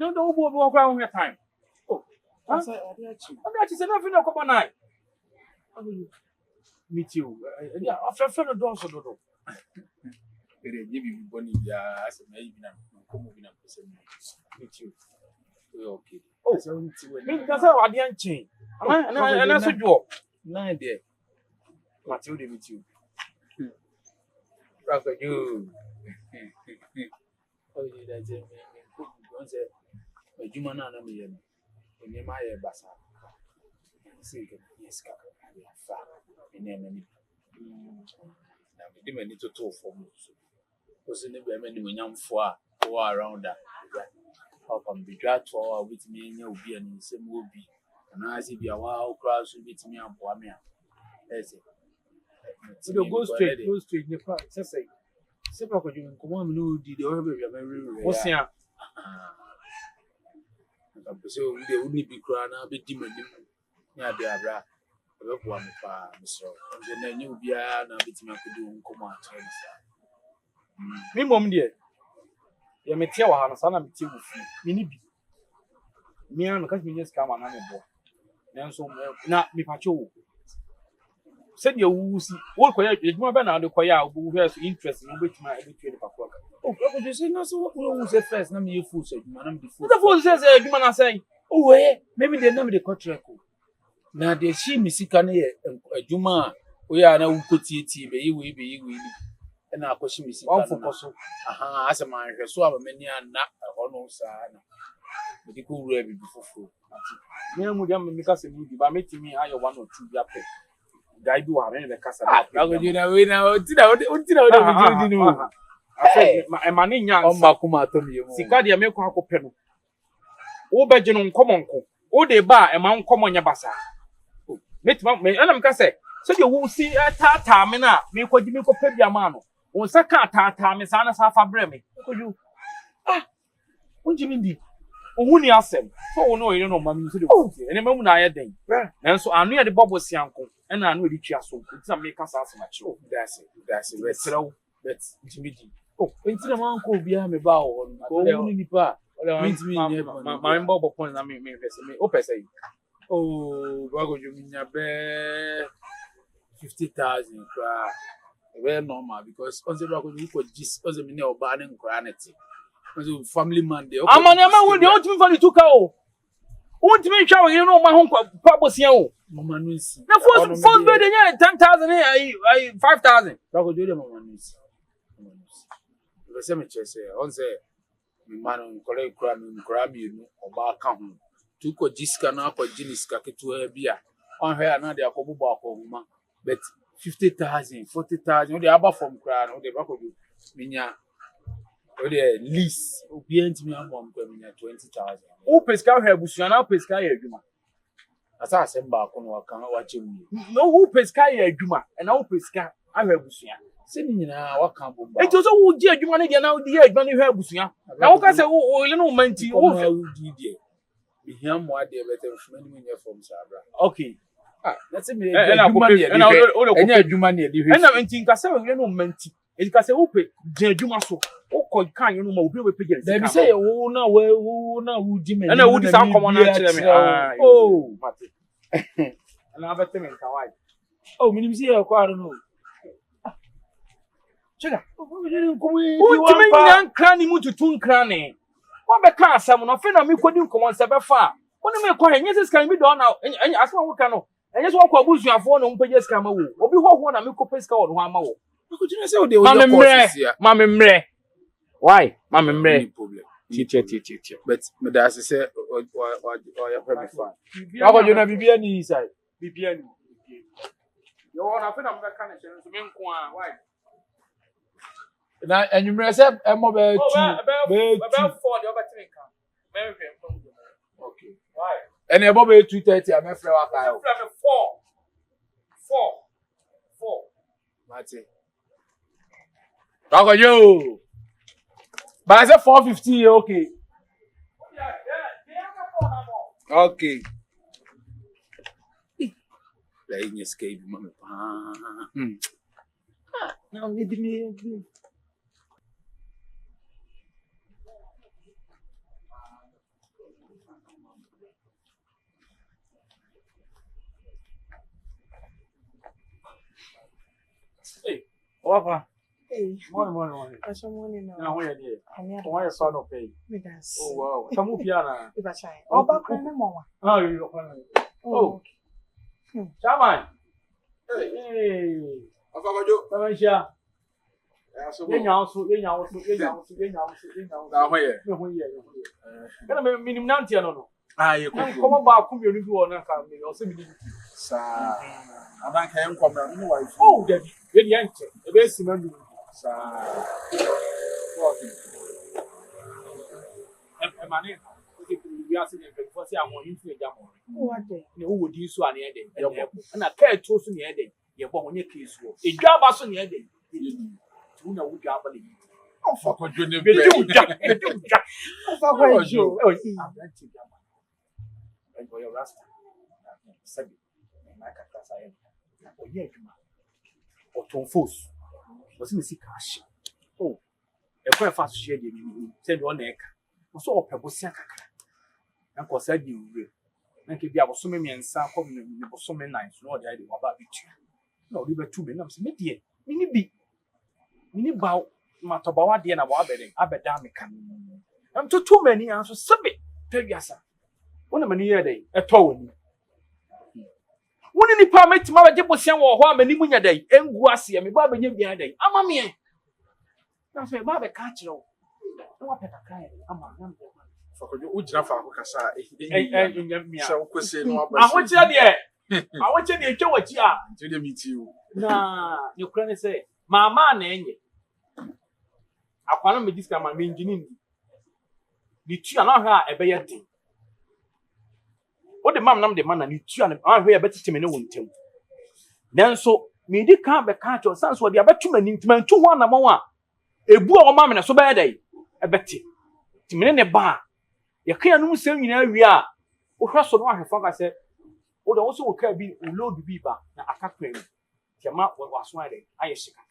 no do bo bo kwa ho time. Oh, I say Adiachi. I say nothing no come on. Meet you. Yeah, after friend do so do. Ere give you boni bia as na yi na come bi na person meet you. We okay. Oh, so meet you. Me ka say ade anchin. Ana so jo. Na there. Matilde meet you. Rock you. Oh, you that say me don't say ejuma na na me ye no. Onye ma ye basa. See ke yes ka ya fa. Ene na ni. Na me de mani to form so. Because ne be mani munyamfo a go around that. How come be drat for with me nya obi ani sem obi. Na say bia wa okra so bit me aboa me a. Yes. So go straight. Ne pa say. Se pa ko jun ko am no di de o be bia me Wo sia. Na so we dey only be kra na be di mani. Nya de abra. Ebe ko am pa misro. Nje na nya obi a na bitimi akodu nkomo a chere sa. Me mom de. Ye me tie wa ha no sa na me tie wo fi. Me ni bi. Me an ka me just come na me bo. Nanso na me pa cho wo. Said you will see what quiet adwuma be na de quiet obu here so interest no betima e betwe de pakwa. Oh, what you say no so what we say first na me fool so adwuma na me fool. The fool says adwuma na say. Oh eh, maybe they na me the contract. Na de shi misika na ye adwuma o ya na wukotieti be yi we na akoshi misika. One for so. Aha, asa man hwe so abamani ana ho no sa na. Me di ko wura bi fufu. Me mu dem me ka se mu bi ba metimi ayo one or two bia pe. Guy do have any kasa na go you na we na untina we di no afa e ma ne nya on ba kuma to me mu sika de me ko akopɛ no wo beje no nkomonko wo de ba e ma nkomonya basa metima me ana me ka se so de wo si tata me na me ko gi me ko pɛ bia ma no wo nsa ka tata me sa na sa fa brɛ me ko ju unji mi di ohun ni asem so wo no ire no ma me so de wo si ene mamu na aye den nanso anu ye de bobo sianko ena anu edi twa so nti na me ka sa asem achi that's it reserew bet ntimidi ntina man ko bia me ba wo no ko woni nipa ntimi nye ma mbo point na me pese me o pese yi oh ba go jo minya be 50,000 kra very normal because on the ba go ko gis on the me oba ne nkra na ti on family man dey amani ama wo dey o timi fa ni tuka o won't me twa we no ma ho pa bosia o mama no nsi na first bed nya 10,000 ai 5,000 ba go jode mama no nsi we say me chese on say me man nkore kura mi no oba ka ho tu ko jiska na ko jiniska ketu ha bia on hwe na de akobubo akohuma but 50,000 40,000 o de aba from kura no de ba ko do minya o de lease obi antimi amom ko minya 20,000 o pesca hwe abusuan na pesca ye adwuma asa asemba ko no kan wa chemu no who pesca ye adwuma na wo pesca ahwe abusuan se ni nyina wa kan bomba ejo so wo ji adwuma ne de na wo di adwuma ne hwe abusuan na wo ka se wo ile no manti wo di de bi hiam mo ade betem fuma ni nya from sabra okay na se me adwuma ne enya adwuma ne de hwe na manti nka se wo ile no manti e ka se wo pe di adwuma so wo ko kan you no ma obi we pe gere da bi se wo na wo di me na wo di sa komo na kire me oh mate na abete me nka wai oh minim se e kwa no chega o time nyan kran ni mututu nkran ne wa be ka asam no fe na me kodi nkomo nse be fa woni me kwa enye sika mi do na enye asam wo ka no enye so kwa busuafo no mpege sika ma wo obi hoho na me ko pesika wo ho ama wo ko jina se o de o course ya ma me why ma me problem tie but me da se o ya fa fa wa ko jona bibia ni inside bibia ni yo na fe na me ka na chere so me nko a why na enwumre se emo be 2 be 4 de obetin kan me hwe from okay why ene ebo be 2:30 am frɛ wa ka o frɛ me 4 mate Bako yo. But I said 450, okay. Okay. Let me escape, mama. Now need me. Hey, Wafa. Hey, Morning. what's your morning now? Now where there? I'm here. Why you son of pay? Me dance. Oh wow. Come up here now. If I try. Oh, back on the mama. Oh, you fine. Oh. Chairman. Hey. Afabajo. Tamasha. So Ye nyawo. na hoye. Me ho ye. Kana me minim nantia no. Ah, ye Na ko. komo ba ku mienu bi wo na ka me o se mi. Sa. Adan kan komra no wife. Oh, David. Ye di anche. E be si mandu. Sa. Emane. We are seeing the first year on into a jam. What day? Ne wo di so ane ede. Na ka eto so ne ede. Ye bo wonye case wo. Edwa ba so ne ede. Tu na wo dwa ba le. Afabajo ne Be be. di udwa. Afabajo. Oh, abranti jama. And for your rasta. Sabi. Na ka kasa ye. Na oye adwuma. Oton force. Was in the cash. Oh. E kwa fa so share de ni. Say do na eka. So opebosia kakra. Na ko sa di wure. Na ke bia bosome miensa ko me bosome 9 so no dey dey waba bitu. Na odi betu me na me me die. Mini baw matobawa de na wa beden abeda me kan. Am to too many anso sebe tawiasa. Wona mani ye dey eto woni. Woni nipa metima ba je bosia wo ho amani munya dey engu ase me ba benya bia dey. Ama me. Na fe ba be ka kire na wa peta kai ama na me. Afabajo o jira fa ko kasa Nyamia. Se o kwese no aba. Ahoche de etwa wachi a. Nti de miti o. Na nyokra ne se mama na enye. Akwana me diska ma me engineer. Ni tua na hwa ebe ye den. O de mam nam de man na ni tua na hwa ye betete me ne wontem. Nanso me di kan be kan cho sanso de abetu mani ntimantu ho na mo a ebu a o ma me na so be ye dai ebete. Timene ne ba ye kan anu sem nyina wi a o hwa so no ahwefa ka se o de wo so wo ka bi o load bi ba na akakwa ni kema wo aso ade aye shika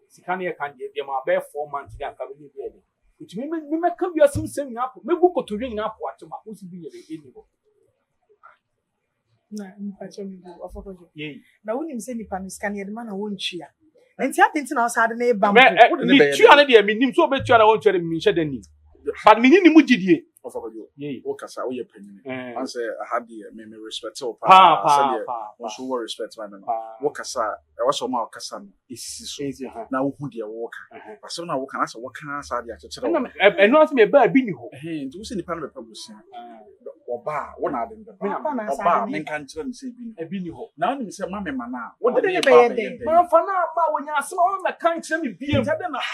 sika ne kan de ma be 4 months ga ka bi bi ade itimi me ka bi asim sem nyina po me bu kotodwe nyina po atema o si bi ye de ni bo Na mpacho mi bu afabajo. ye Na woni mse nipa no scan ye de man na wontua. Nti atenti na osade na e bam. ni tua ne de mi nim so be tua na won tua de mi hye de ni but mi ni mu gidie Afabajo. ye O kasa o ye panyin. An say I had the me respect o pa say o so wo respect man no. Wo kasa e was o ma o kasa no esisi so. easy ha Na wo hu de wo ka. Aso na wo ka na say wo ka sa de a kekere. na eno ase me ba bi ni ho Nti wo se nipa no be pabusia. Oba wo na ade be. Oba na Oba asade men ni. kan kire ni say bi. e bi ni ho Na oni say mama mana. Wo Wo de de be be ba ye be den. ye. man fa na ba wonya asem o me kan kire me biem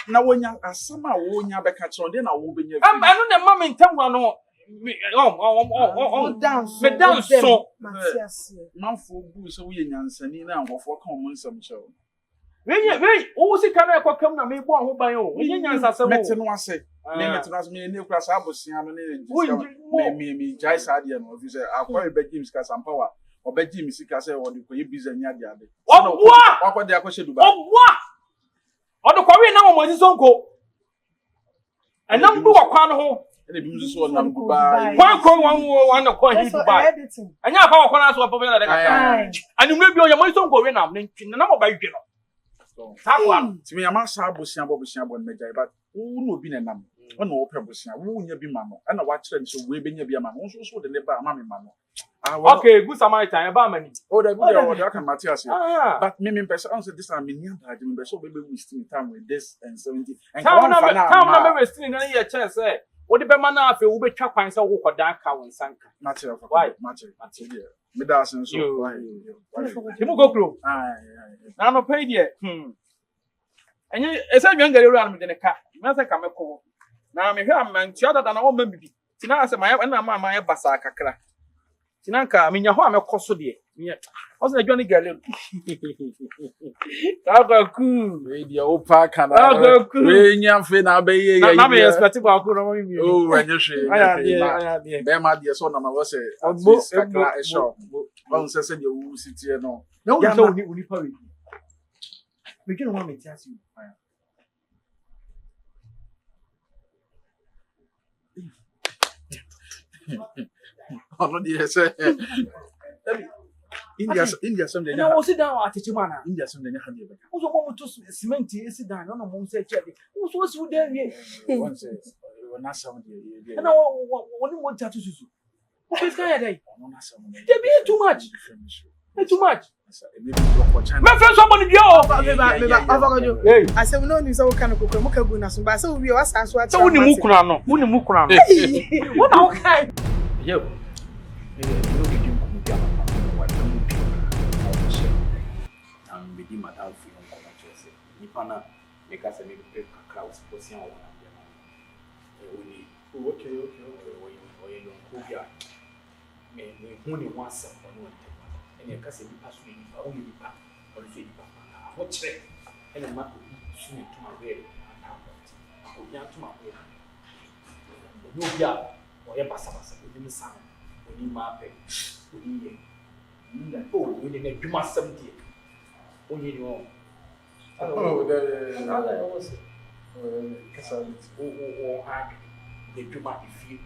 Na wonya asama wo nya be ka kire de na wo benya. anu ne ma me ntamwa no Dance. me dance so Matias. Manfo bu so wo ye nyansani na ngofo ka mo nsam kire. wey wo si kan e kokam na me bo ho ban o we nyansa se Mete mo no ase. Mete no ase me ne kura sa abosia no ne Wo me jai sa de no fi say akwa be James ka sampower. Oba James sika say wo de koye business nya de ade. Oboa! Akwa de akwa she Dubai. Oboa! Odo kwa we na mo mozi sonko. Enam bu wakwa no ho. Ene bi mso so na Dubai. Kwa ko wan na kwa hi Dubai. Editing. Anya fa wakwa na so papa na de ka. Aye. Anumre bi o ya mozi sonko we na na mo ba ywe no. Sakwa. Ti me ama sa abosia bo na jai but wo no bi na nam. Ona wo pe bosia wo nya bi ma no. Na wa kire nso we be nya bi ma no. Nso so de ne ba ama me ma no. Okay, good Samaritan e ba mani. Oh, the video what can Matthias. Ah. But me person answer this time me nya ba me be so be wasting time with this and 70. And Come na me resting na ye chance eh. Wo de be ma na afi wo betwa kwan se wo koda ka won sanka. Matthias. Why? Matthias. Me da asen so. Why? Timu go kro. Na no pay die. Enye esa dwan gare ru me de ne ka. Me se ka me ko. Na me hwe am tia dada na wo ma bibi. Tina ase ma na ma ye basa kakra. Tinanka minya ho amekoso de minya oso na dwane gale ku We dia opa kana Agaku. we nya fe na be ye na me expect ba ku no mi oh wenye hwe aya de be ma dia so na ma wo se Ogbo, kakra e shop on se de wu sitie no na wo so uni pa we me gino ma me ti asi Ono di say. India some dey. Na wo sit down at Chichimana. India some dey hande ba. Wo so mo to cement e sit down no mo say check. Wo so si wo dey wie. One says, we na some dey. Na wo ni mo tatu susu. Wo pes kan ya dey. Ono na some. Dey be too much. It's too much. Maybe drop for China. My friend somebody bi o. Hey. I say we no need so kind of kokoro mo ka gu na so ba say we was answer at. So wo ni mu kuna no. Wo ni mu kuna no. Wo na wo kai. Yo. Di madam fi on kono chese nipa na me ka se me pe kakra wo sposi an wo na bia na oni okay o ye no ko bia me hu ni one step on one step ene ka se nipa so nipa o nipa o so nipa ho kire ene ma ko su ni tuma we ata ko bia tuma we no bia o ye basa o ni sa o ni ma pe o ni ye nda o ni ne dwuma sam die onye ni o Kasa o ha de dwuma ifi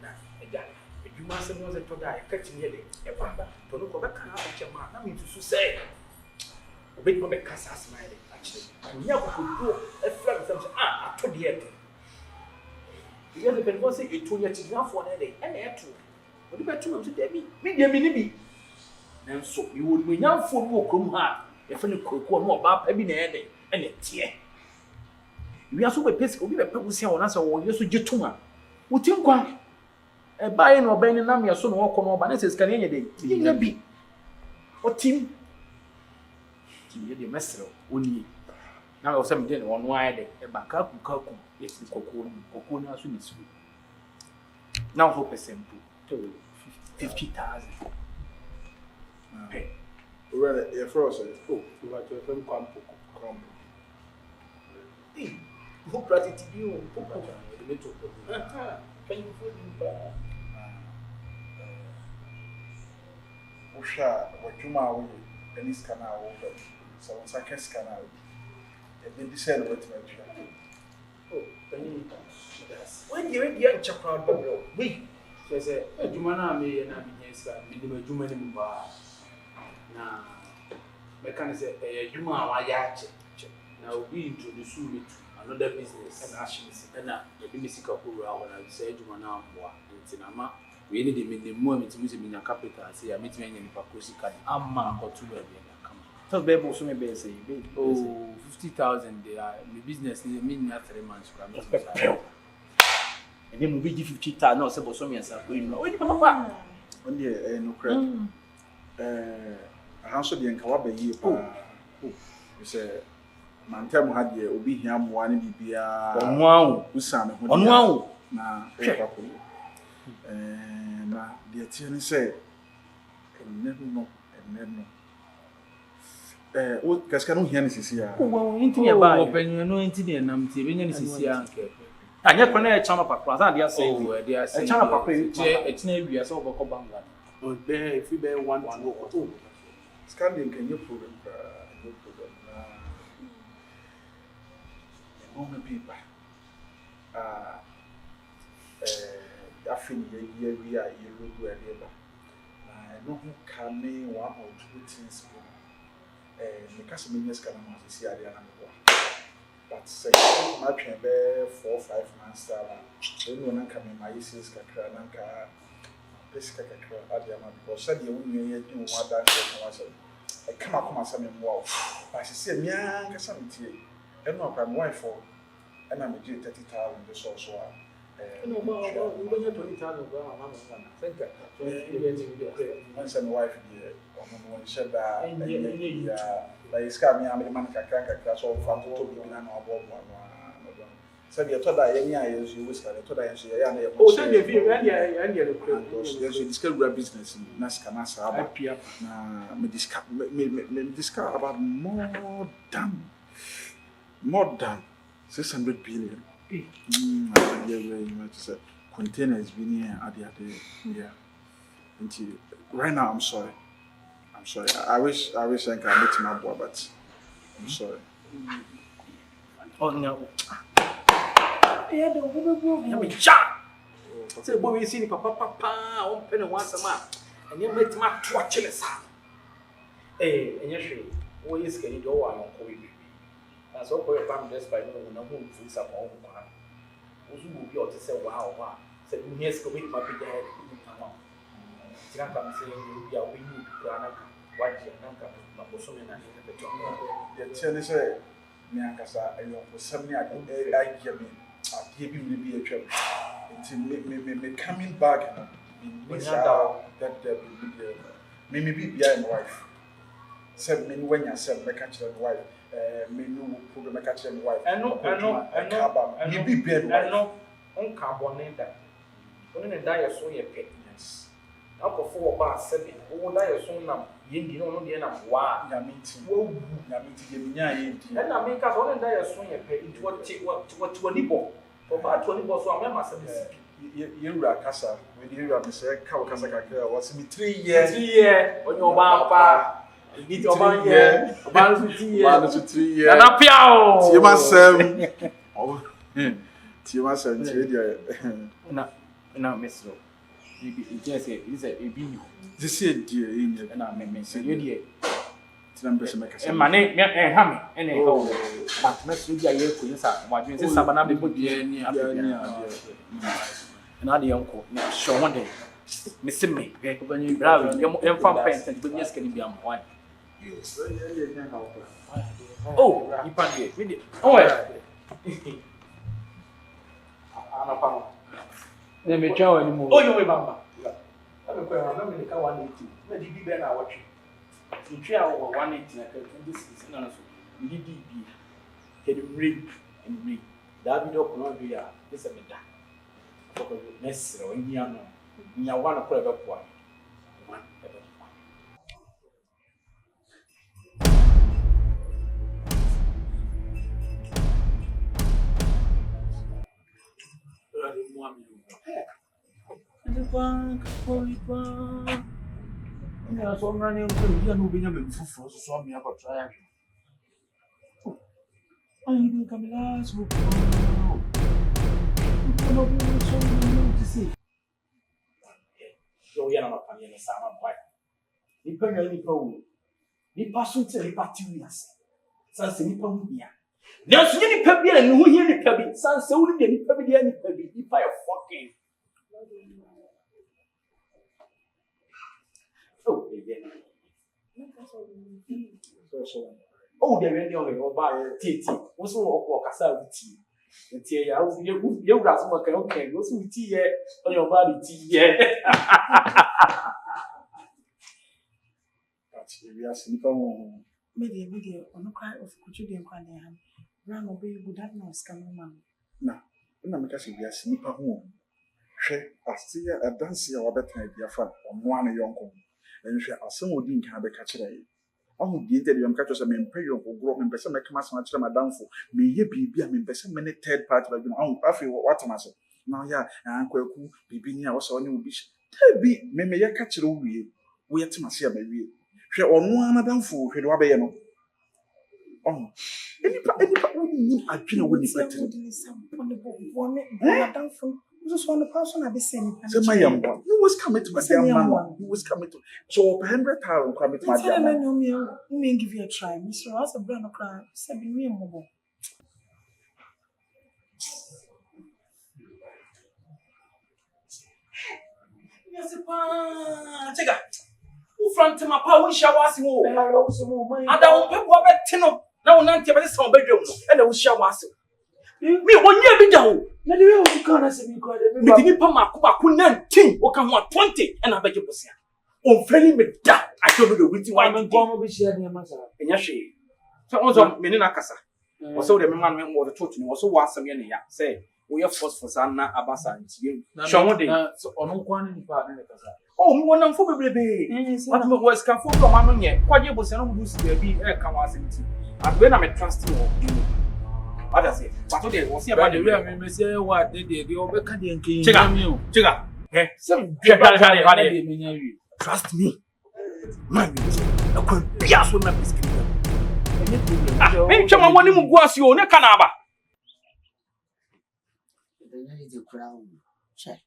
na eja edwuma se no ze to da e ka tinye de e bamba to no ko be kana o chema na mi tusu se o be be kasa smile a chire nya ko do e flag sam se ato de e ye de ben se etu nya tigrafo na de e na etu o de be tu no se de mi de mi ni bi nanso mi wo no nyamfo no okrom ha ye fa ne kokko no oba pa bi na ye de e ne tie wi aso be pesi obi be pebusia wona se wo yeso gituma wuti nkwa e bae no oba ni nam yeso no wokọ no oba na se skane nye de nya bi otim ye de mesro oni na o se me de no no aye de e ba ka ku esi kokko na so ni su na o percent to 50,000 Well, your frozen. oh you want to from kwampo who practice you who practice the metro can you food ba Usha, wajuma we, any scanner over. So once I can scanner, it will be said what to oh can you when you get your crowd bro we say adwuma na me na me nyesa me de adwuma ni mba na meka say adwuma a wa ya che na obi introduce me to another business and ashes and na e bi sika ko ra ho na say adwuma na amboa ntinama we need the more me me nya capital say ya metime nya nipa ko sika amma akotu ba bi na kama so be bo so me be say be 50,000 they are my business me nya 3 months from me and then we give 50,000 no say bo so me answer ko inu o ni papa on the no credit. Ahanso de nka wa ba yi pa. We say mantem ha de obi hia moa ne bibia. Onu awu. Usame ho. Onu awu. Na e pa ko. Na de tie ni say enno. O kaska no hia ni sisi ya. O ntini e ba. O penyu no ntini e nam tie be nya ni sisi ya nke. Anya kwa na e chama pakwa sa de asay. O de asay. E chama pakwa e tina ewia so oboko banga. O be if be 1 Scanning can you problem na people I think ye we are you do a labor no who can name one or two things because me scan am see ade na me but say my train be 4 5 months time no na come my sis kakra na ka pesika kakra ade am because said you won ye do one that na was I come up some wow I say me an ka some tie e no kwa my wife and I'm 30,000 this also no ma we don't have 20,000 go am na think and say my wife here on one said that yeah like scam me am man kakra so fa to bi na na obo said you told that any I use you whisper told that you ya na oh said you be and you discuss business na scam sa ba na me discuss about more than 600 billion. Yeah, containers being here at the yeah. Until right now, I'm sorry. I wish I can meet my boy, but I'm sorry. Oh no. Yeah, the woman. Say boy we see ni papa on pɛ ne ho asɛm a ɛnyɛ mɛtima to akyele saa ɛnyɛ hwee wo yi sika ni do wa no ko bi na so ko yɛ despite no na ho fu sa ko ho kwa wo su bo bi o te sɛ wow wa sɛ ni yes ko bi ma bi da ni ama tira ka me sɛ bi a wo yi kura na ka waje na ka na ko so me na ni ka to yɛ kyɛ ne sɛ me ankasa ɛyɛ ko sɛm ne ade ayɛ me adeɛ bi me bi atwa me coming back me be behind my wife. Said me when you said me catch your wife. Me no problem me catch your wife. I know. You be behind my wife. I know. On carbon that. Only the die so ye pay. Yes. Now for 4 bars 7. Oh die so now. Ye no the na wa. Ya meeting. Wo ya meeting ye nya ye di. And na make us only die so ye pay. Into what nibo. For about 20 boss so am say Yewura kasa we dey yewura me say ka kasa kakra was me 3 years on your papa need your man here about 3 years na piao tie masem tie dia na mesro you just say is a be this year dia na me say you dia tinam be make e mane ha me ene ho but mesro dia ye ko yesa mo adwen say sabana be bodi ni na de yanko na show one day me sim me bravo em fam pent and be yes can be am why oh you pan here we oh ana pa ne me twa wani mo oh you we bamba na me ko na me ka 180 na di bi be na watch you twa 180 na ka this is na so di bi ke di ring da bi do ko no bi ya this me da for next year when you know nya one ko ebe po one ebe po radi mo ami ende bank polipa nya so mrani ko ya no benya me fufu so me aba try ahwe ai ni kamila so no be so to see yo ya na pamia na sama boy ni panya ni pa wo ni pa so te ni pa tiwias san se ni pa hu bia na so ni pa bia ni hu hi ni pa bi san se wu ni pa bi dia ni pa bi ni pa ya fucking oh yeah so oh there we go o ba titi wo so wo kasa wuti nti ya wo ye wura so maka okay wo so wuti ye on your body ti ye we are sleep on media ono cry of kuchu de nkwa de han ran obe bu that no scam man na me ka se we are sleep on hwe asia adanse ya wabetan dia fa omo an yonko enhwe asem odi nka be ka kire yi ahu die de yom ka cho se me mpa yonko gro me pese me kama asem akire madamfo me ye bibia me pese me ne third party ba dwuma ahu afi watama se na ya ankwaku bibi ni a wo se onye obi tabi me ye ka kire wie wo ye tema se ya ba wie hwe ono anadamfo hwe de wa be ye no enipa woni adwene woni betre so on the person I be saying so my young one you was coming to my young man you was coming to so 100,000 coming to my young man me give you a try Mr. Ross a brand of cry say be me mo yes pa chega u front ma pa won shawasi wo ada won pepo abete no na won nante be se won bedwam no e na wo shawasi me wonye bi da wo na de wo kan na se bi ko de me di pa makubako 19 wo kan ho 20 e na beje bosia on friendly me da I don't know the witty why me go mo be share de ma sa enya hwe so on so me ni na kasa wo so de me man me wo de church ni wo so wa asem ye ne ya say wo ye force for sana abasa ntie shomo de so onu kwa ni pa na kasa oh mo na mfo bebrebe what me was can for ma no nye kwaje bosia no mu si bi e kan wa asem ti and when I me trust you what I say but they was here by the way me say what they obeka de nkin chiga some trust me man I could be as with my biscuit me chama woni mu guasi o ne kana ba the crown check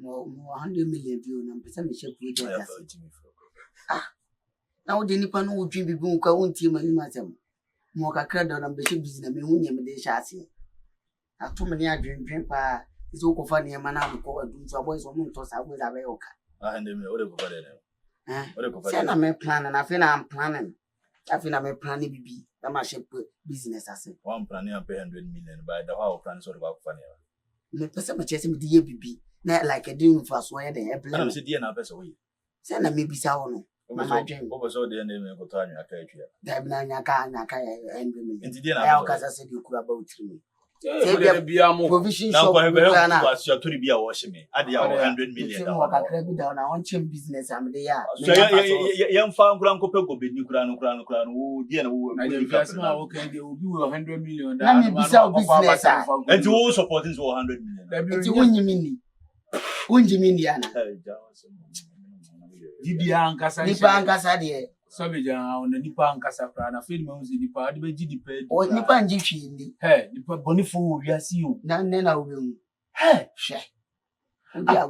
More 100 million view na mpesa me share project na wo de nipa no wo dwen bibi nka wo ntie mani masem mo kakra da na mbehye business me hunye me de hye ase ato me ne adwendwen pa ise wo kofa ne ma na ko adu so boys wo mo to sa boys abe yoka me o de ko fa de o de ko fa say na me plan na fe na am planning afi na me plan bibi na ma share business ase one plan na pay 100 million by the how plan so de ko fa ne me pese me chese me de ye bibi na like a dream for so ye de e plan na se die na pese wo yi say na me bisa wo no mama dream o so de na me ko to anwa ka atwa da bi na nyaka endu me nti die na ya o kasa se de kura ba utiri say bia mo provision na shop ko he na ba so tori bia wo hye me ade ya 100 million da wa kakra bi da na on chem business am de ya so yam fa nkura nkope go be ni kura no wo die na wo investment wo kan de obi 100 million da na me bisa business enti wo supporting so 100 million enti wonyi mini ana didi ankasa nipa ankasa de so be jan on nipa ankasa fra na fe ma uzi nipa de be gidi pe o nipa nji hwi ndi nipa bonifo wo wiase o na nne na obewu hwe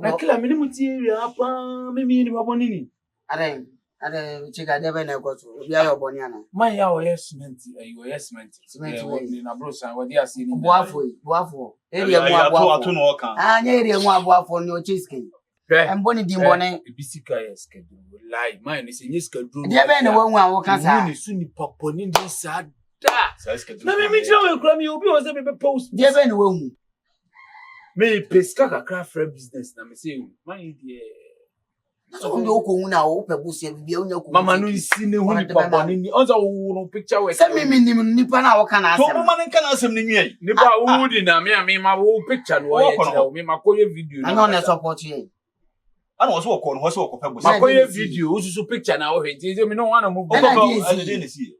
na kila mini muti area pa mimi ni baboni ni are chika de be na ekoto obi ayo boni ana man ya o cement ni na bro san wodi ase ni boafo area mu boafo no kan anya area mu boafo ni o chiske emboni di mbone bisika schedule lie man ni se schedule de be na wanwu an wo kasa ni su ni paponi ndi sada schedule na me tira we kura mi obi o se be post de be na wanwu me peska kakra fra business na me say man die so ndo ko hu na wo pebusia bibia onya ko mama no isi ne hu ni paponi ni onza wo no picture we se me nim nipa na wo kana asem to mama ne kana asem ni nwie nipa wo di na me ma wo picture no ye tira me ma koye video na no support ye ana wo so wo ko no wo so wo ko pebusia ma koye video ususu picture na wo he nti me no wana mo ade ne si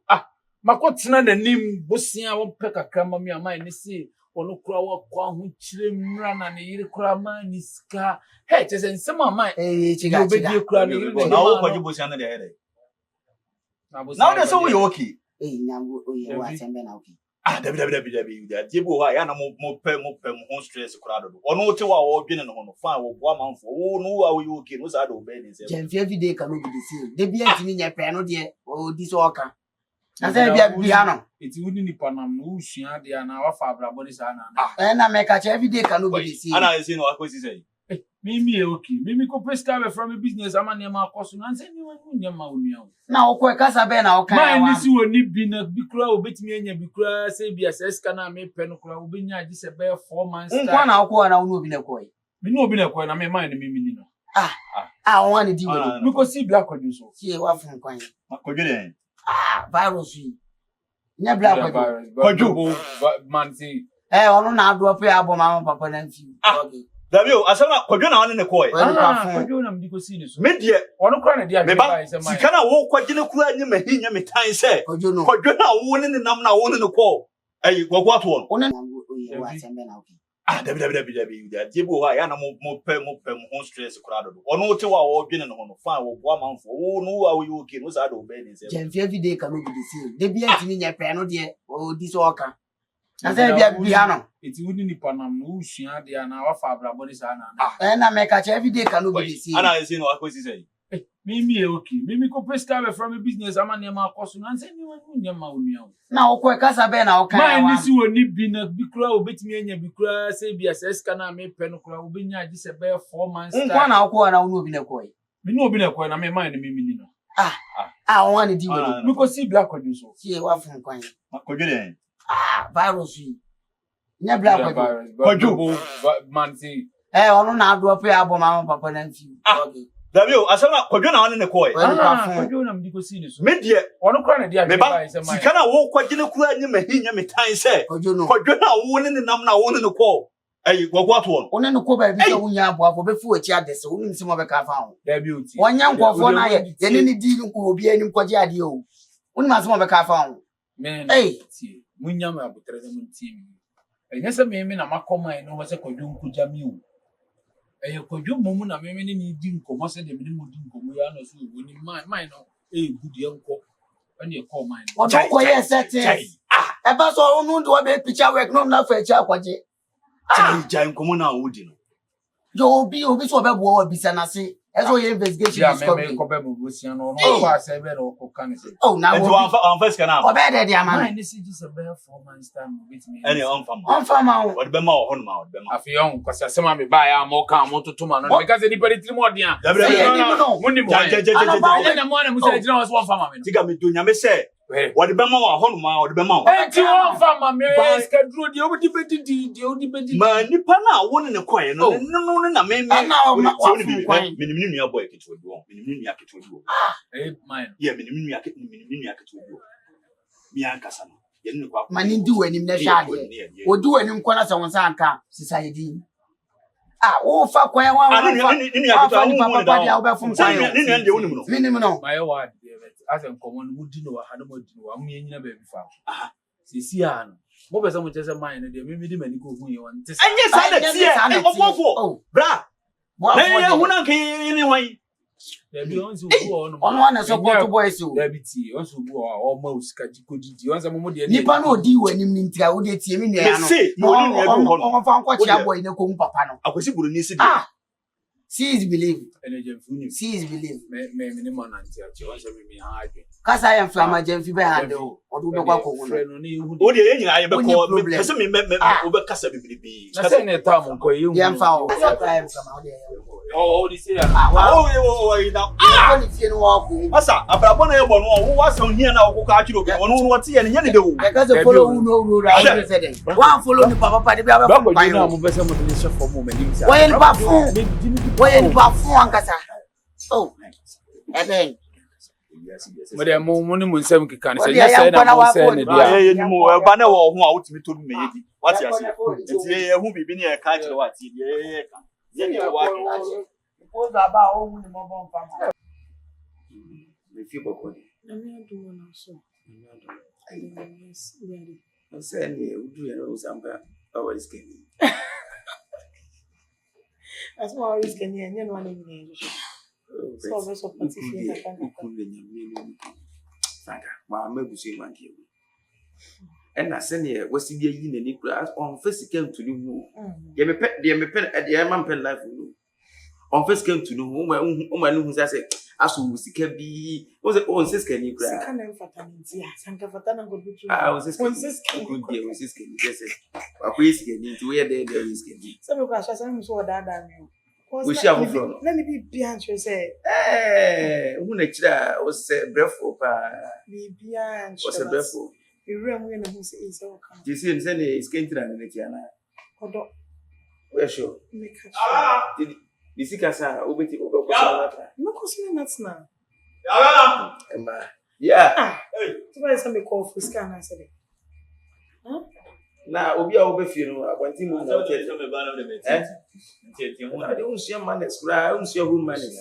makotena nanim bosia wo pe kakra ma me amai ne si ono kura wo kwa hu chire mra na ne yire kura ma ni ska chese nsema amai chiga be kura ne yire na wo kwaji bosia na de here na wo so wo okay na wo ye wa sembe na okay dabi die bo ha ya na mo pe mo stress kura do ono te wa wo dwene no no fa wo bo amanfo wo no wa wo okay no sa do be ni se jemfie everyday can be the same de bia ntimi nya pe no de o di so oka na se bia no eti wudi ni panam no usua de na wa fa abrabo ni sa na na me ka che everyday can be the same ana se no akosi say mimi e okay mimi ko peska be from business amane ma akoso na nse ni wonu nya ma onua na okwe kasa be na oka ya wa ma ni si woni bi na bi kura obetimi anya bi kura se bia se ska na me pe no kura obenya agi se be 4 months nko na okwo na wonu obi na koy mi no obi na koy na me man ni mimi ni no won ni di woni mi ko si black kwadu so sie wa fun kwan akodwe virus yi nya black kwadu man si onu na ado pe aboma papa na nfi okay dabi o asama kwadwo na wane ne koy kwadwo na mdi ko si ni so me die onu kra na dia me ba sika na wo kwagye ne kura nya mahinya metan se kwadwo na wo ne nam na wo ne ko ayi gwagwa to no onu na wa sembe na okay dabi die bo ha ya na mo pe mo stress kura do onu te wa wo dwene no no fa wo bo amanfo wo no wa wo okay no sa do be ni se jemfie everyday can be the same de bia ntimi nya pe no de o di so oka na se bia no eti wudi ni panam no usua de na wa fa abrabo ni sa na na me ka che everyday can be the same ana se no akosi say mimi e okay mimi ko peska be from business amane ma akoso na nse ni wonu nya ma onua na okwe kasa be na oka ya ma ni si woni bi na bi kura obetimi anya bi kura se bia se ska na me pe no kura obenya agi se be 4 months nko na okwo na wonu obi na koy mi no obi na koy na me man ni mimi ni no won ni di woni mi ko si black kwadu so sie wa fun kwan akodwe virus yi nya black kwadu man si onu na ado pe aboma papa na nfi okay dabi o asama kwadwo na wane ne koy kwadwo na mdi ko si ni so me die onu kra na dia me ba sika na wo kwagye ne kura nya mahinya metan se kwadwo na wo ne nam na wo ne ko ayi gwagwa to no one ne ko ba bi se wunya aboafo be fu achi adese woni nsemo be ka fa ho dabi oti wonya nkofo na ye ne ni di nko obi ani kwaje ade o woni masemo be ka fa ho men ti munya ma abotre de mun team enye se me na makoma eno ho se kwadwo nkuja mi o kwadwo momu na me ni di nkomo se de me mu di nkomo ya no so woni man no good enko ani e call man o don ko ye settings e ba so onu ndo be picture work no na fa achi akwaje jai nkomo na wodi no Yo be so be bo bisa na se. Eso your investigation is coming. Ko be mo si no no kwa se be no ko kan se. Oh, now on first can am. Obede dia man. This is just a bare 4 months time with me. Any on farm. On farm out. What be ma ho no ma, what be ma. Afi on kwasa sema me ba ya mo kan mo tutuma no because the people tiri mo dia. Muni mo. Na mo na musa jina was one farm me. Tiga me do nyame se. What be ma ho no ma, what be ma. Enti one farm me schedule di obedi bedi di odi bedi. Ma nipa na won ne koye no no na me minimum nua boy keto bi won minimum nua keto bi won Man. yeah minimum nua keto bi won mi ankasa no ye ne kwa Mani di wanim na hwa de. Odi wanim kwana se won san ka society. Wo fa kwan wa ni nua keto awon mo da wo be fun kwan. ni nua de wonum no Minim no. My word, as in common would do no had mo di no am nyina baby fa. Sisi an. Mo be say mo chese man no de me di mani ko hu ye won. anye sa na tie ofofo bra na ye hu na kan ni wan There be on so go no. Ono na support boys o. There be ti on so go o ma usika jikodi. On say mo de Nipa no odi wanim ni ntia wo de tie mi ne ya no. say mo ni nua bi ho no On fa nko chia boy ne ko papa no. akwesi buru ni si bi See is believe. energy funi. See is believe. Me ni man anti achi. On say me ha adwen. Kasa ya mflama jemfi be hande o. Odu be kwa ko no. o de ye nyina aye be ko pese me o be kasa bibilibi Na say ne tam nko ye hu. Ya mfa o. Ya mflama o de. Oh, this year. oh now Ko ni fie no wa ko. asa abrabo na ye bo no wo wasan hia na wo ka akiro ko no wo te ye ne nya ne de wo Because follow who no ra o say dem. One follow ni papa de be aba Bako pan. jina mo be say mo de chef for mo me nim say. When ba fun. When ba fun ankasa. Oh. Eben. Mo de mo ni mo nsem kika ne say yes say na mo say ne dia. ye ni mo ba na wo ho a wotimi to me ye di what ya say nti ye hu bibi ne ye ka akiro wa ti ye ka ye ni wa Ko da ba o mu ni mo bon fam. Me fi boko ni. Na me do na so. Yes, really. No say ni udu ya no samba always can. That's why always can hear no one in here. So we so participate that kind of thing. Saka, ma mebusu man ki. Na se ne wasi bia yi na ni kura on physical to you. Ye me pe e man pe life no. On physical to no o ma no hu say aso sika bi o se on sika ni kura. Sika na mfata ni ntia. Sanka fata na go bitu. On sika ni just akwa sika ni nti we dey sika ni. So because I say so da me. We share from. Let me be behind you say. Who na kira o se brefo pa. Be behind. O se brefo. Ewura mu na hu say is o kan. Ti se nse ne skentra na tia na. Odo. We sure. Make sure. Di sika sa obeti obekosa na. No kosi na na. Emma. Yeah. So why say me call for scan na say. Na obi a obefie no akwanti mu na te me ba na de me ti hu na de unsia manes kura unsia hu manes.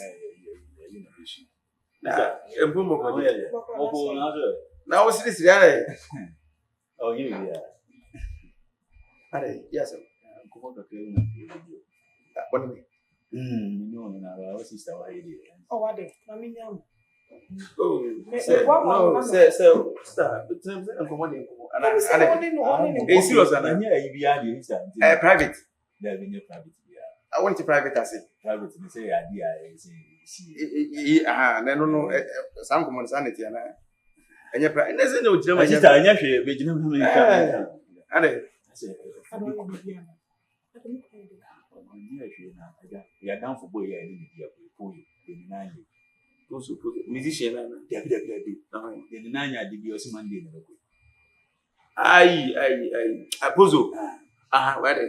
Na empo mo ko de. Oko na so Na o siri are. oh you ya Are, yes. ko ko ke na What me? no na wa sister wa ide Oh what dey? Na me nyam. Oh, say start. But I'm coming and it's serious and private. There be no private here. I want to private as it. Private they say idea No, some common sanity and any private. There's no German. my sister anya hwe be gina me ka Ade. I don't know be am. I don't know. anya hwe na aga ya dan for boy ya ni dia ko ni na anye Also musician and dia ni na anya de bi o si Monday na ko ai apozo where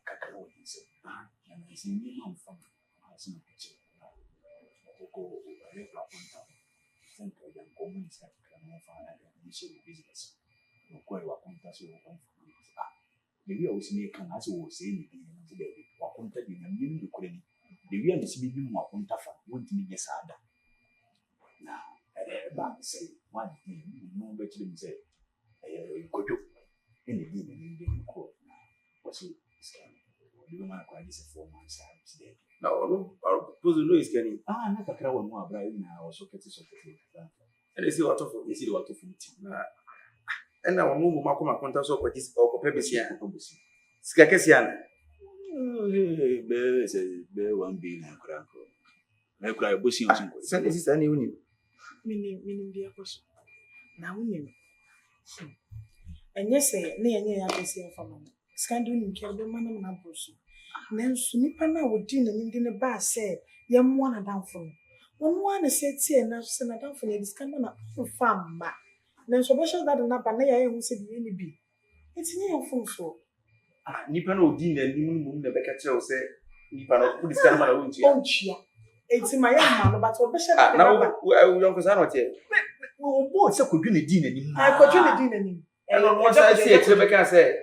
kakara wo ni se na si ni ma mfa asi na piche ko re kwa punta sento ya komunista kama mfano ni se business no kwa wa punta so ko dewi a wosini kan ase wo se ni bi na se dewi wa punta di na mi ni kure ni dewi a se bi mu wa punta fa wontimi nye saada na ba se wa ni no be chiri mi se kojo ni bi ni ko wasi scan dewi ma kwa dise 4 months time today no apozo no is getting na kakra wa mu abra na o soketi and see what of esi wa to funti na wa mu makoma konta so ko pebisia sika kesia na Be 1 billion kura ko. Me kura bo si nso ko. Send this any uni. Minim bia koso. Na wonim. Enye se na enye ya besi afama. Scandal nim ke be manam na boso. Nanso nipa na wodi na nim de ne ba se ye mo na danfo. Ono ana se tie na se na danfo na scandal na fama. Nanso be sure that na ba na ya hu se bi ni bi. Etinye ya fonfo. Nipa na odi na nim na be ka kire o se nipa na ko discan na wonchi. Onchia. Eti ma ya ma no but be sure that na wo yon ko sa no tie. Wo se ko dwi na di na nim. I ko dwi na di na nim. Ono sa si e kire be ka se.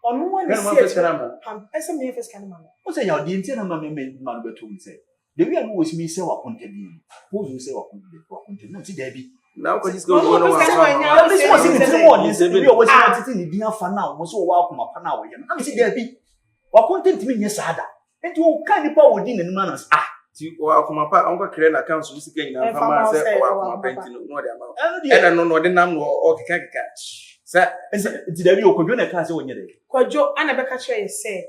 Ono one Kana ma first kana. Esa me first kana ma. O se ya di ntia na ma beto mi se. The way I know was me say wa konta bi. Wo you say wa konta na ti da bi. Na ko just go no wa. This was in the morning. We always want to ni afa na wo so wa akoma pa na wo ye. Na me say da bi. Wa konta ntimi nye sada. Enti wo kan nipa wo di na nim na Ti wa akoma pa onko kire na account so sika nyina fa ma se wa akoma pa enti no de ama. Ena no de nam no o keka. Sa enti da bi okodwo na ka se wo nye de. Kwadwo ana beka kire ye se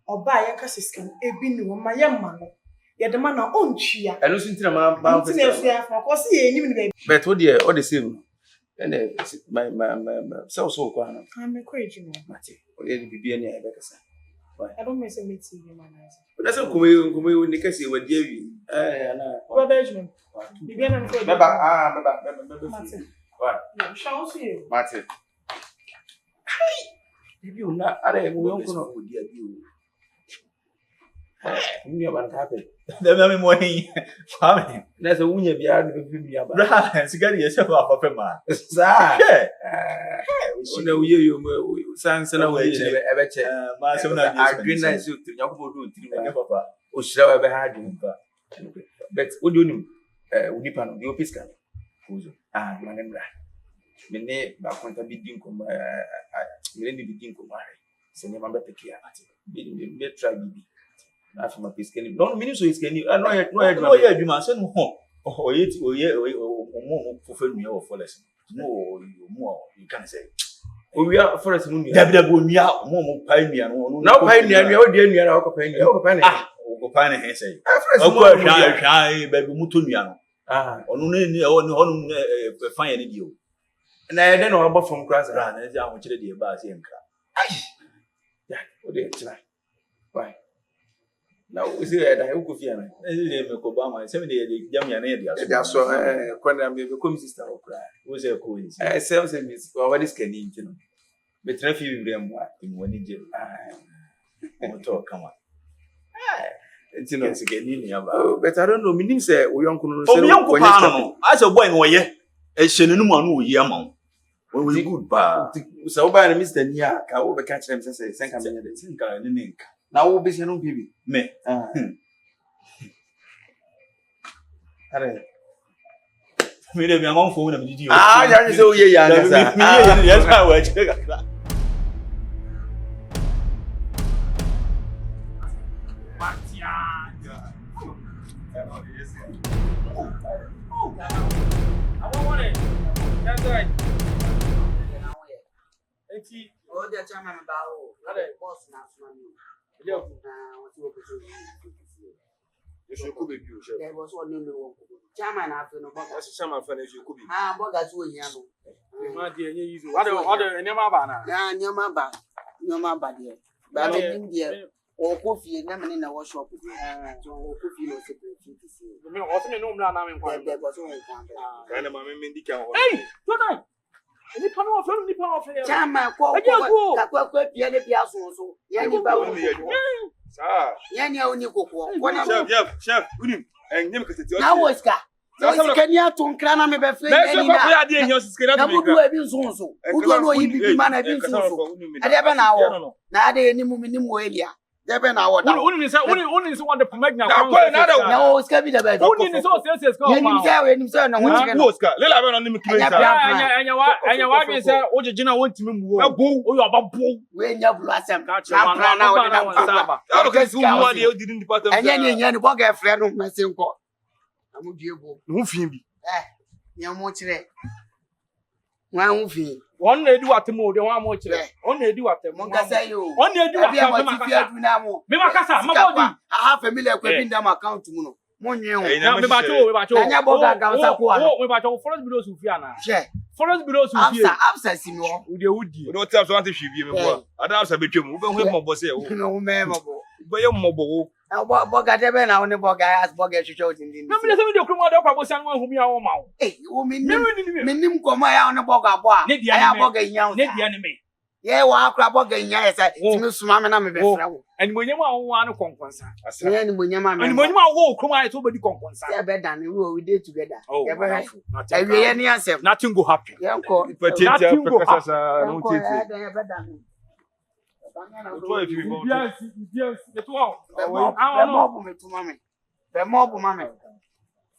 oba ya ka siskan ebi ni wo ma ye ma no. Ye de ma na onchia. Eno so ntina ma fa. Ntina so ya fa ko se ye enyim ni but wo de o de same. Ene my so ko ana. Me ko ejimo. Mate. O de bibia ni e beka sa. I don't miss a meeting man. That's a kume ni kasi wa jewi. Ana. Brother Ejimo. Bibia na ko. Baba Mate. What? No, shall see you. Mate. Bibi una are mo yon ko no odi abi o. Ni aba nka pe. Da me mo hin. Fami. Na se wunya bia de bibi aba. Bra, sigari ye se fa papa ma. Sa. Una uye yo sanse na we ebe che. Ma se una di. Agree na so tiri yakobo do tiri ma. Papa. O shira ebe ha di mpa. But odi onim unipa no di opiska. Uzo. Manemra. Mene ba konta bi din ko mene ni bi din ko mare. Se ne mamba pekia ati. Be try bibi. Na fa ma piskeni. No mini so iskeni. No ye adwuma se no ho. Oye mo fofo nua wo forest. Mo you can say. Owia forest mu nua. Dabida bo nua mo pa nua no. Na pa nua o de nua na o ko pa nua. O ko pa na. O ko pa na he say. O ko hwa ba bi mu to nua no. Onu ni onu fan ye ni di o. Na ye de no abo from class ra na ja ho kire de ba se nka. Ai. Ya, o de chira. Why? Na o se ya da e ko fia na. E me ko ba ma se me de jam ya na ye dia so. Dia so kwanda me ko mi sister o kra. Wo se ko yi. Se me o wa dis kani ntino. Be tra fi bi brem wa mu woni je. Mo to kama. Ntino se kani ni aba. But I don't know me nim say o yonko no se. O yonko pa no. As a boy no ye. E hyene no mu anu o yi ama. We good ba. So ba na Mr. Nia ka wo be ka kire me say senka me nyade. Senka ni nka. Na wo be se no bibi. Me. Are. Me de me amon fo na me didi o. Ya ni se o ye ya na sa. Me ye ya sa wa che ka. Eti o de chama me ba o. Boss na asuma mi. Ele o na o ti o ko so. You should go baby o. There was one name o. Chama na afi no boga. That's chama fa na you go baby. Boga so hia no. Ma de enye yizo. Ade enema ba na. Na nyama ba de. Ba me nim de. O ko fie na me na wo shop de. So o ko fie no se pe fi si. Me o se me no mla na me kwa. There was one kwa. Kana ma me ndika ho. Hey, Jordan. Ni pa no ofre ni pa ofre. Chama ko kwa pia ne pia so. Ya ni ba wo. Sa. Ya ni oni kokko. Chef, unim. Enyem kateti. Na wo ska. So can you to nkra na me be fe ni na. Na so kwa sikera na budu e bi nso. Udu no yi bibi ma na bi nso. Ade be na wo. Na ade ni mu wo elia. Debe na wo da. Unim se wonder pomagna. Na wo ska bi da ba. Unim so ska. Yenim se na wo chike. Wo ska. Lela be na nim kire sa. Anya wa bi se o jejina wontimi mu wo. O yo aba bo. We nya bulu asem. Na pra na wo da saba. Alo ka su mu ade o didin department. Anya ni boga frɛ no mesenko. Amu diebo. Hu fin bi. Nya mo kire. Wan fi. One na edi watemo de one mo kire. One na edi watemo. Monka say you. One na edi watemo. Me makasa, mabodi. I have familiar equipment them account mu no. Monwe Me bacho. Anya boga gamsa ko ano. Me bacho forest bureau su fi ana. She. Forest bureau su fi. Absa simi wo. Wo de wudi. We don't tell so anti hwibie me bo. Ada absa betwem. We be hu mo bo say wo. No me mabo. Be ye mo bo wo. Boga de be na woni boga as boga hwehwe odindin. Na me say me de kroma de kwa bosan wa humi awo ma wo. Wo menim komo ya woni boga bo a. Aya boga nya wo. Ne dia ne me. Ye wa akra boga nya ye say timi suma me na me be fra wo. Ani monyam a wo ano konkonsa. Ye ani monyam me. Ani monyam a wo kroma ye so be di konkonsa. Ye be dan we dey together. Ye be hafu. Nothing Ye ni asem. Nothing go happen. Ye nko. Petite pekasa no tete. Ye be dan. To if you go. Yes, it was. Be mo bu me tuma me. Be mo bu ma me.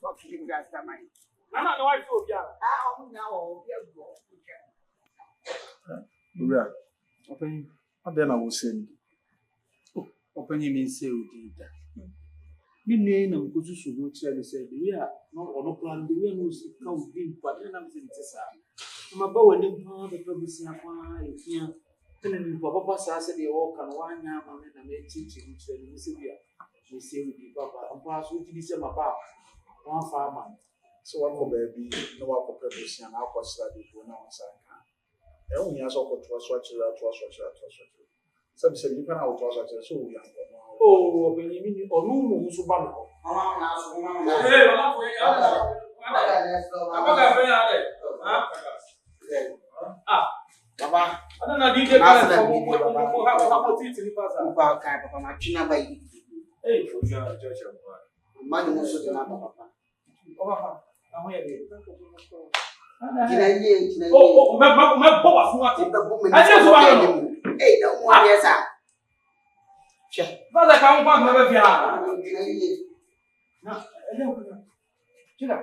Fuck you guys that mine. Ana no wife obi ara. O mu na wo ye go. Ura. Open. Ade na wo say ni. Open you mean say we did. Me ne na nkozu so go tell me say we are no ono plan we no see come bin but na me say tesa. Ma ba wani pa be probisi na kwa efia. Tene ni papa sa say dey work and one nya ma na me chichi ni tell me say we say we papa ampa so ti say ma pa one farmer. So one go baby no wa ko preparation na ko study go na on sanka. E won ya so ko to so chira. Sabi se ni kana o to so chira so we am go. Oh, Benjamin, or no more so bad. Baba, I don't know DJ how to teach the Papa ma china ba yi. Hey, Ma ni mo so de na papa. China China. Oh, me boba fun ati. I just want. Hey, don't want yes sir. Che. Vaza ka un pa me be fia. Na, Chega.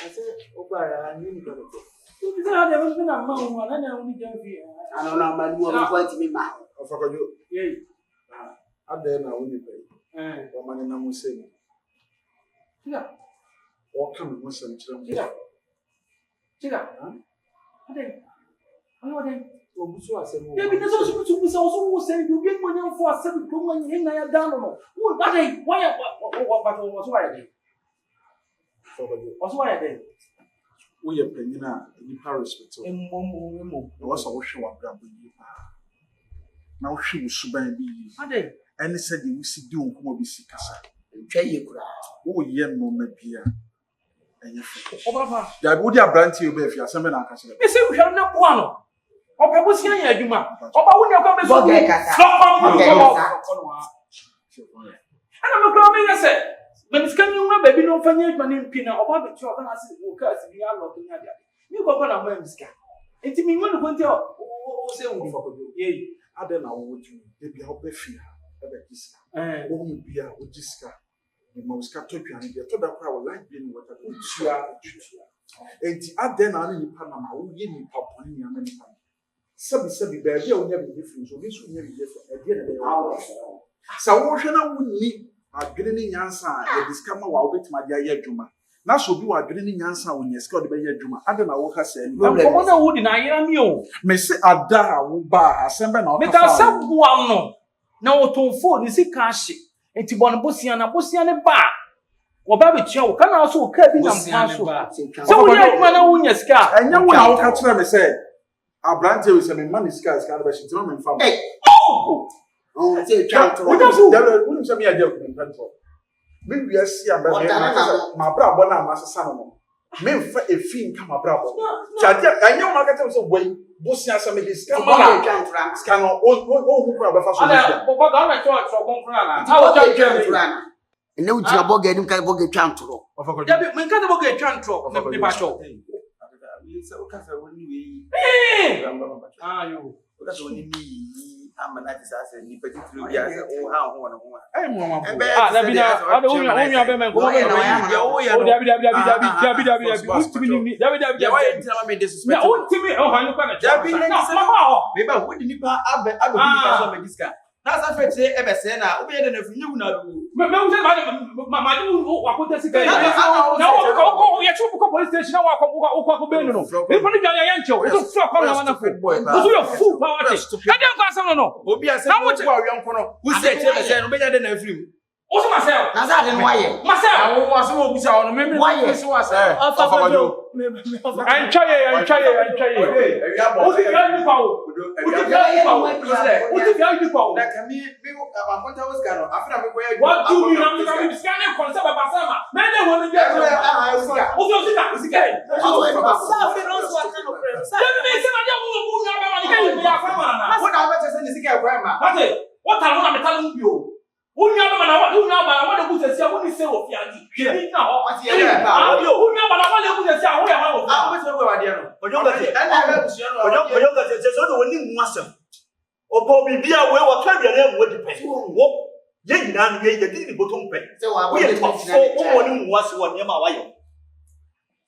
Ase obara ni ko ko. Tu diz a de na mão, na na uni jam fia. ano na ma ni wo ko ti mi ma. Afakajo. Yei. Ade na wo ni pe. Wo mane na mo say ni. Chega. Wo ka me mo say chira mo. Chega. Ade. Ayo ade. Obusu asemo. Debi na so so say you get money for asem ko mo yin na ya dan no. Wo ade, why what so why ade? Afakajo. What why ade? Wo ye panyina ni Paris hospital. Emo. Na wo so wo hwe wa bra bo yi pa. Na wo hwe wo suban bi yi. Ade. Ene se de wo si di won ko bi si kasa. Twa ye kura. Wo ye no ma bia. Enye fe. Obafa. Ya bi wo di abranti obi afia asem na aka kire. Me say we shall na bo ano. Opa bo sia ya adwuma. Oba wo ne kwa be so. Ana me kwa me yese. Me sika ni una baby no fanya adwuma ni mpina. Oba be twa na ase wo ka ase bi ya lo nya dia. Ni ko na ma msika. Enti mi ngonu ko nti o se wo fa ko do. Ye. Ade na wo tu. E bia wo be fia. E be kisika. Wo mu bia wo jisika. E ma usika to twane bia to da kwa wo like bi ni wata ko tua. Enti ade na ni pa na ma wo ye ni pa boni ni ama ni pa. Sabi baby o nya bi difference o bi so nya bi difference e dia na be awo sa wo hwe na wo ni adwene ni nyansa e diska ma wa obetima dia ye adwuma na so bi wa adwene ni nyansa wo nya ska o de be ye adwuma ade na wo ka sa ni Komo na wo di na yera mi o. me se ada wo ba asembe na o ka Me ka sa bua no na wo ton phone ni sika ahye enti bon bosia ne ba wo ba be tua wo kana so wo ka bi na mpa so so wo ya adwuma na wo nya sika enya wo na wo ka kire me se Abrante we say me man is scarce kind of shit no me fam. Hey. Oh, say chant. We just we say me a dey ku control. Me we see am be ma bra bo na ma sesa no. Me fa e fi nka ma bra bo. Chade anya ma ka tell so boy bosia say me dis ka ma chant ran. Scan o hu kura be fa so. Ada bo ga na church so kon kura na. How chant ran. Ene u dia boga enim ka boga chant ro. Ya bi me ka boga chant ro me pa cho. Yo. That's when me. I'm an artist. I said, "You petit truc, yeah." Oh, how one of one. Eh, mo. Ah, na bi na. Ada unya be men ko. Oh, David. Yeah, why you tell me disrespect? Na untimi oh hanu kwa na. David, na mama oh. Beba, who did nipa abe so me diska. na sa fe tire e be se na obi ye de na fu nyu na du me u se ma du wa ko tesi kai na o ya chu ko police station na wa ko benu no e fa ni gya ya nche o so fu ko na na fu o so ya fu power te e dey ko asem no obi ase mo ko awian ko no wu se tire be se no be nya de na afrim o so Marcel na za de no waye Marcel awo ase mo busa o no me so ase afabajo anchaye o ti ya ni pa o na kami me ma konta was gano afra me ko ya what do you know me scanning concept baba sama me dey won bi o si ka Sa fi no so aka no pre. Sa me se na ya wo nya ba ma ni kai bi afa ma na what na be se ni sika kwa ma what are na metal mu bi o unya ba na wa de ku se sia wo ni se wo fi agi ni na ho ati ya ba unya ba na wa de ku se sia wo ya ma wo a be se wo wa de no Ojonga te. ana be busu no Ojonga te se so do woni mu asem. Obo bibia we wa ka duane mu di pe. Wo ye nyina no ye di botom pe. se wa Wo ye tofo wo woni mu ase wo nyema wa ye.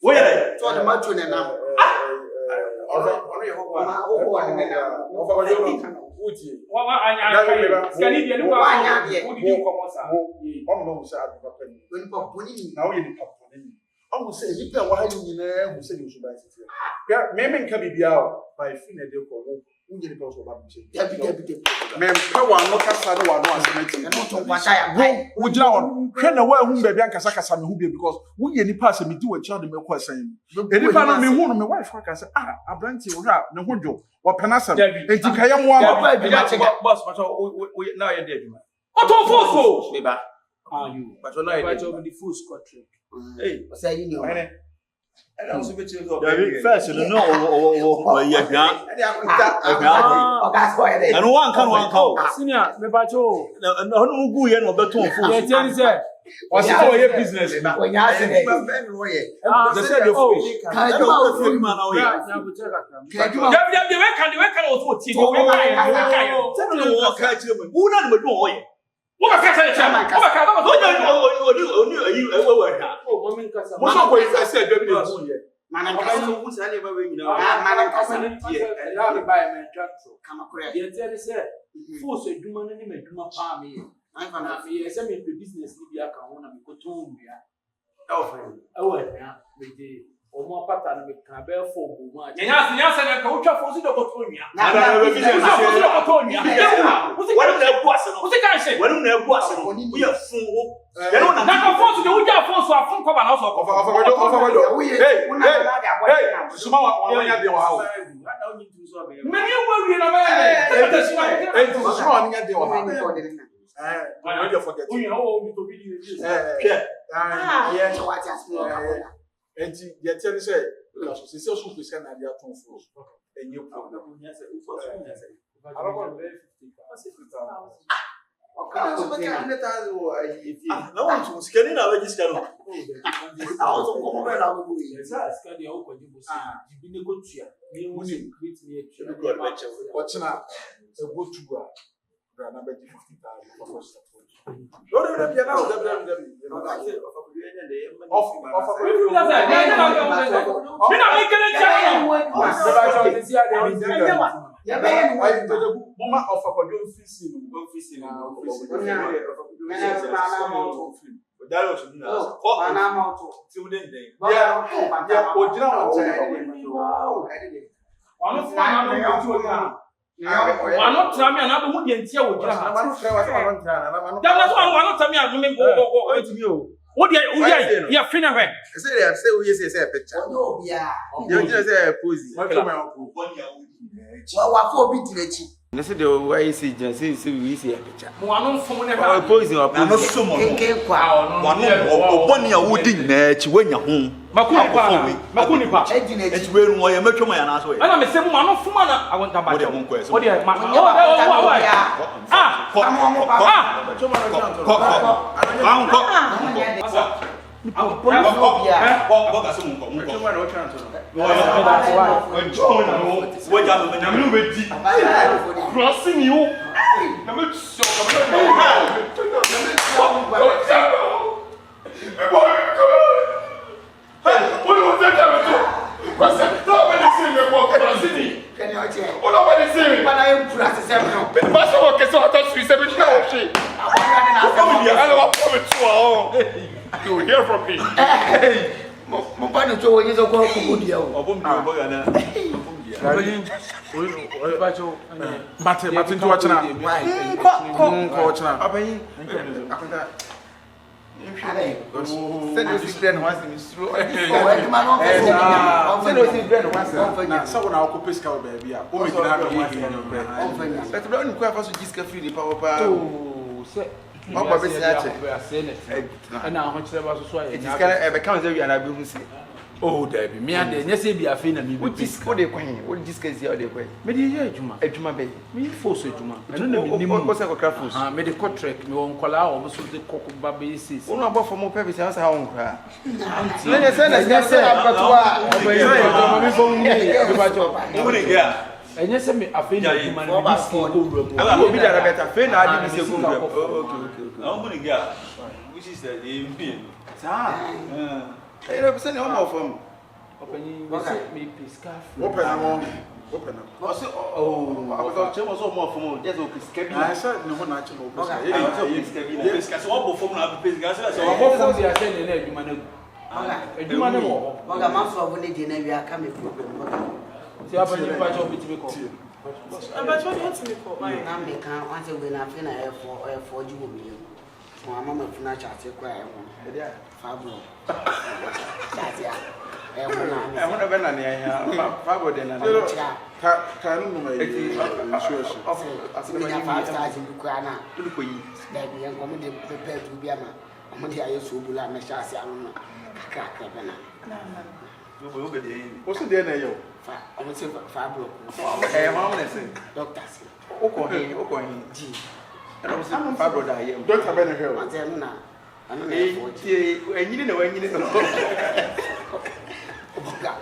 Wo ye so de macho ne na ono ye ho wa wa ne na wa anya skani dia ni wa anya de wo di ko mo sa ọmọ náà sẹ àdúgbò pẹ̀lú oni pa boni ni na ó yẹ nípa pọ̀ nínú ọmọ sẹ èyí pẹ̀ wọ́n á yìí nyinaa ẹ̀hún sẹ́ ní oṣù báyìí títí ẹ̀ mẹ́mẹ́ nǹkan bíbí a ọ̀ báyìí fi nà ẹ̀dẹ́ kọ̀ wọ́n ń yẹ nípa oṣù ọba mi ṣe. dabi mẹ́mpẹ́ wà nọ kásá ní wà nọ àsẹ́mẹ́tì no to kwata ya pai wọ́n gyina wọn hwẹ́ na wọ́n ẹ̀hún bẹ̀bí ankasakasa mi hu bíi because wọ́n yẹ nípa àsẹ́mi di wọ́n ẹ̀kyẹ́ ọ̀dọ̀ mi kọ́ ẹ̀sẹ̀ yẹn nípa náà mi hu no mi wáyé fún akásẹ́ abirante wọ́n hwẹ́ a ne ho dwo wọ́n pẹ̀ n'asẹ̀m ètí kẹ́yẹ́ mu ama. boss but we now you dey o to fo me ba but na ye the full squad trick eh say you know ana so be chiro so David first no o ye hwa. ade akunta o ga so ye Anu wan kan o. senior me ba cho No no gu ye no beton fu. ye tell say wọ́n sì kọ́ wọ́n yẹ business ní. o nya se de ben no ye they say they fool. ka ju ma o fu ma na o ye. ka ju ma de we kan o to ti we kan Se no wo ka chire mo. Wu na no do o ye. wo ba ka say chairman wo ba ka ba O ni ayi e wo wa hwa. mo sọ wọ ìfẹ́ sí ẹjọ́ bí lè fún yẹ. mana ka ka so wu sa le ba we nyina mana ka sa na me buy me transfer kama kure ye tell say force adwuma no ni madwuma pa me ye ai fa na na me ye say me business ni bi aka ho na me ko ton bia e fa ewo ya me de o mo pata no me ka be fo bo ma nya se na ka wo twa fo si do ko to nya na wo si do ko to nya Wanu na egu ase no. wo si kan se Wanu na egu ase no. Wo ye fun wo. Ye no na na ka fo si de wo ja fo so afun ko ba na so ko ọfọwọjọ we hey una na da hey suma wọn nya deɛ wɔ ha o ana onyi tu so be me ni wo wi na me suma wọn nya deɛ wɔ ha wọn yɛ forget o nya o mi to bi ni hwɛ what has been enti yɛ tiɛ ni sɛ kaso sisi osu pese na adi ato fo enye po ka so be ka neta wo ayi fi Na won tu sikani na we jiska no. also como be na go we sa ska de o ko jibo si jibi ne ko tua ni wo ni create ni tua God be che. ɔkyena ebotu a bra na bɛ di 50,000 for first support no bia na o me na me kele cha mama ɔfakɔdwo mfisi no Dalo so na. Ko mana ma to ti wo den den. ogyina wɔn nkyɛn ono fo na no ko to nya ano tra me na be hu de ntia wo gira ha da na so ano tra me a me wo de ya fina hwe say we say picture no bia you just say pose wa fo bi direchi you say the way say just say we say picture mo ano fo ne ha pose or Na no so mo no. kenken kwa Wanu oboni a wodi na chi wanya ho. makuni pa ejina E chi we nu o ye metwe mo ya na so ye. ana me se mo ano fo na awon ba Wo de mo nko eso. wo de ma Ko ka so mo nko. Wo ja me na me be di. Crossing you. Na me so Can you check? But I am process every no. You will hear from me. Mo pa no cho wonye so ko ko dia o. Obom di obo yana. Mate nti wachana. Ko wachana. Abayin. Akonta. Send us friend once in through. O e ma no ko Send us friend once. Na sa wona akopɛ sika wo baabi a o me gina ha me But bro ni kwa fa so jiska free ni power pa. Oh, say. Papa be say ache. Ana ho kire ba so so aye. Jiska e be kan say wi ana be hu se. Oh, Debbie, me and the yes, be a fin and me. What jiska de kwan? What jiska is here de kwan? Me dey hear Juma. Adwuma be. Me force Juma. I don't know me What say ko crafts? Ah, me dey contract me won kola o so dey kokko ba be sis. Onu abo for mo purpose say how on kra. Na say na say abatoa. Obayi me phone ni be ba job. Omo ni ya. Enye se me afei na Juma na be sis ko wura mu. Obi da better fe na adi be say go wura. Okay. Omo ni ya. Which is the name? Sa. Era você não é fome. Openi, você me piscar. open na mo open na Você agora chama só uma fome, já o pisca bi. na sa ne ho na ache no open Ele é o pisca bi. Pesca so obo fom na pesca so So abo fo dia say ne na Juma na. Juma na wo. Oga ma so bo ne je na wi aka me problem. Ti abani pa job bitime ko. But what do you think for my? Na me kan wan se we na fe na e4 ji wo mi. Mo ama ma funa cha se kwa e ho. Fabro. Chati ya. E ho na mi. É uma bem na nia. Fabo de na. ka no no mai insurance Asi me ya 5 ji kwa na. Tudo ko yi. Da bi en ko me de prepare tu bi ama. Mo de aye so bula me sha se anu na. Kaka be na. Yo be de. o se de na yo Fa, o se Fabro. É, vamos nesse. Doctor si. O corre. Ji. Era você Fabo da aí. doctor ben here Mo te na. Anu na E 4 ji. enyi ni na. Oga.